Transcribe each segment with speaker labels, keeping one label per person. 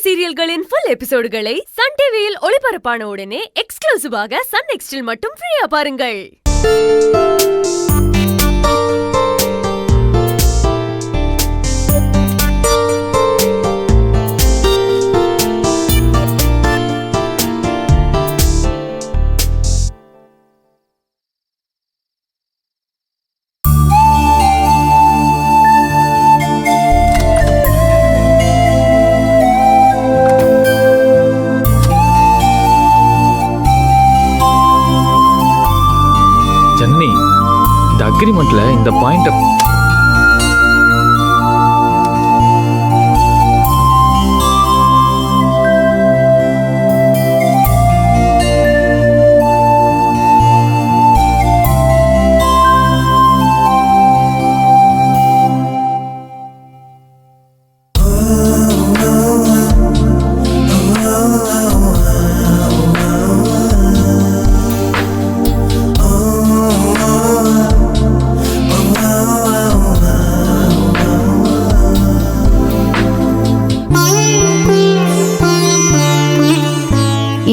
Speaker 1: சீரியல்களின் full எபிசோடுகளை Sun டிவியில் ஒளிபரப்பான உடனே எக்ஸ்க்ளூசிவாக சன் நெக்ஸ்டில் மட்டும் ஃப்ரீயா பாருங்கள்.
Speaker 2: அக்ரிமெண்ட்ல இந்த பாயிண்ட்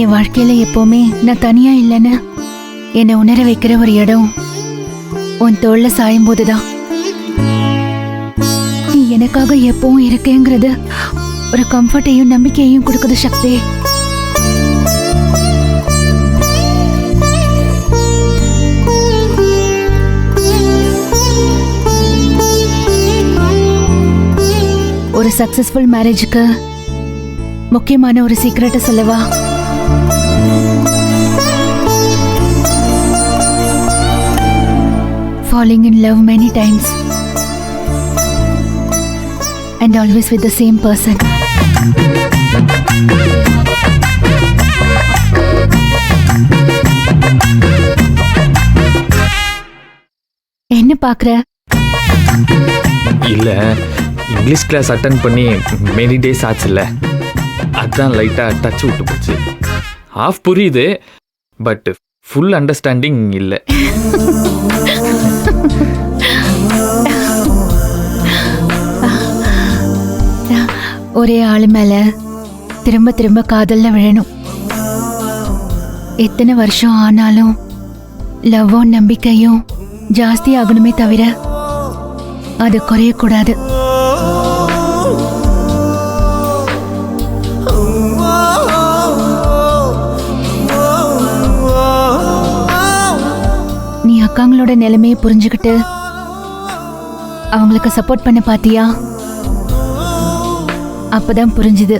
Speaker 3: என் வாழ்க்கையில எப்பவுமே நான் தனியா இல்லைன்னு என்னை உணர வைக்கிற ஒரு இடம் உன் தோல்ல சாயும் போதுதான். நீ எனக்காக எப்பவும் இருக்கேங்கிறது ஒரு கம்ஃபர்ட்டையும் நம்பிக்கையையும் கொடுக்குது சக்தி. ஒரு சக்சஸ்ஃபுல் மேரேஜுக்கு முக்கியமான ஒரு சீக்ரெட்டை சொல்லவா? Falling in love many times and always with the same person. என்ன பாக்குற?
Speaker 2: இல்ல, இங்கிலீஷ் கிளாஸ் அட்டெண்ட் பண்ணி மெனி டேஸ் ஆச்சுல்ல, அதான் லைட்டா டச் விட்டு போச்சு. ஹாஃப் புரியுது, பட் ஃபுல் அண்டர்ஸ்டாண்டிங் இல்லை.
Speaker 3: ஒரே ஆளு மேல திரும்ப திரும்ப காதல்ல விழணும். எத்தனை வருஷம் ஆனாலும் லவ்வும் நம்பிக்கையும் ஜாஸ்தி ஆகணுமே தவிர அது குறையக்கூடாது. நீ அக்காங்களோட நிலைமையை புரிஞ்சுக்கிட்டு அவங்களுக்கு சப்போர்ட் பண்ண பாத்தியா? அப்பதான் புரிஞ்சுது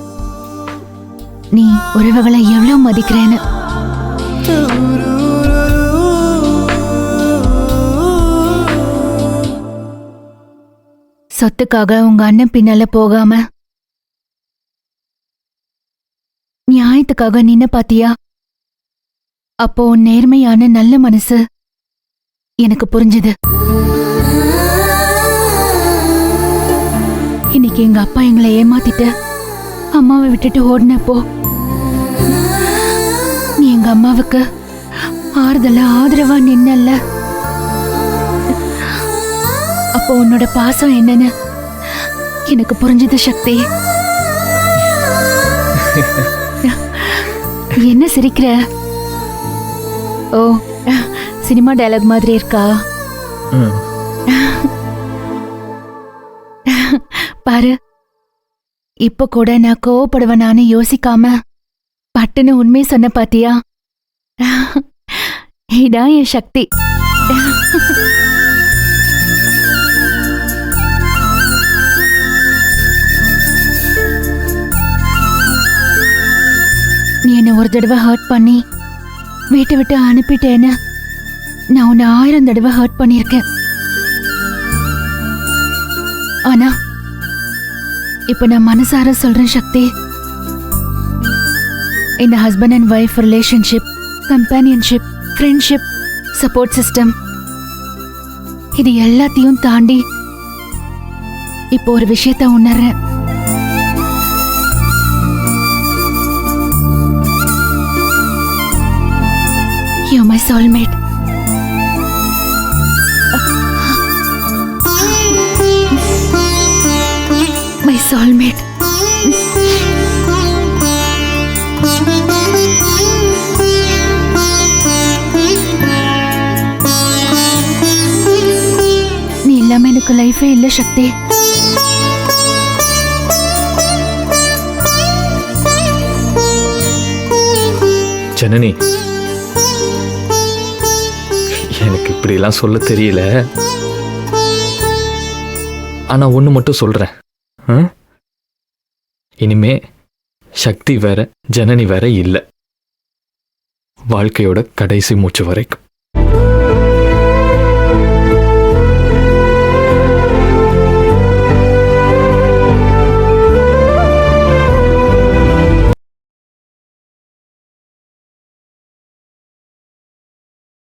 Speaker 3: நீ உறவுகளை எவ்வளவு மதிக்கிறேன்னு. சொத்துக்காக உங்க அண்ணன் பின்னால போகாம நியாயத்துக்காக நின்னு பாத்தியா? அப்போ நேர்மையான நல்ல மனசு எனக்கு புரிஞ்சுது. இன்னைக்கு எங்க அப்பா எங்களை ஏமாத்திட்டு அம்மாவை விட்டுட்டு ஓடினப்போ நீ எங்க அம்மாவுக்கு ஆறுதலா ஆதரவா நின்னல்ல. அப்போ உன்னோட பாசம் என்னன்னு எனக்கு புரிஞ்சது சக்தி. என்ன சிரிக்கிற? ஓ, சினிமா டயலாக் மாதிரி இருக்கா? பாரு, இப்ப கூட நான் கோவப்படுவேனான்னு யோசிக்காம பட்டுன்னு உண்மை சொன்ன பாத்தியா? இதான் என் சக்தி. நீ என்ன ஒரு தடவை ஹர்ட் பண்ணி வீட்டை விட்டு அனுப்பிட்டேன்னு நான் உன்னை 1000 தடவை ஹர்ட் பண்ணிருக்கேன். ஆனா இப்ப நான் மனசார சொல்றேன் சக்தி, இந்த husband and wife relationship, companionship, friendship, support system, இது எல்லாத்தையும் தாண்டி இப்போ ஒரு விஷயத்த உணர்றேன். You're my soulmate. My soulmate. உனக்கு லைஃபே இல்ல சக்தி.
Speaker 2: ஜனனி, எனக்கு இப்படிலாம் சொல்ல தெரியல. ஆனா ஒண்ணு மட்டும் சொல்றேன். இனிமே சக்தி வேற ஜனனி வேற இல்ல, வாழ்க்கையோட கடைசி மூச்சு வரைக்கும்.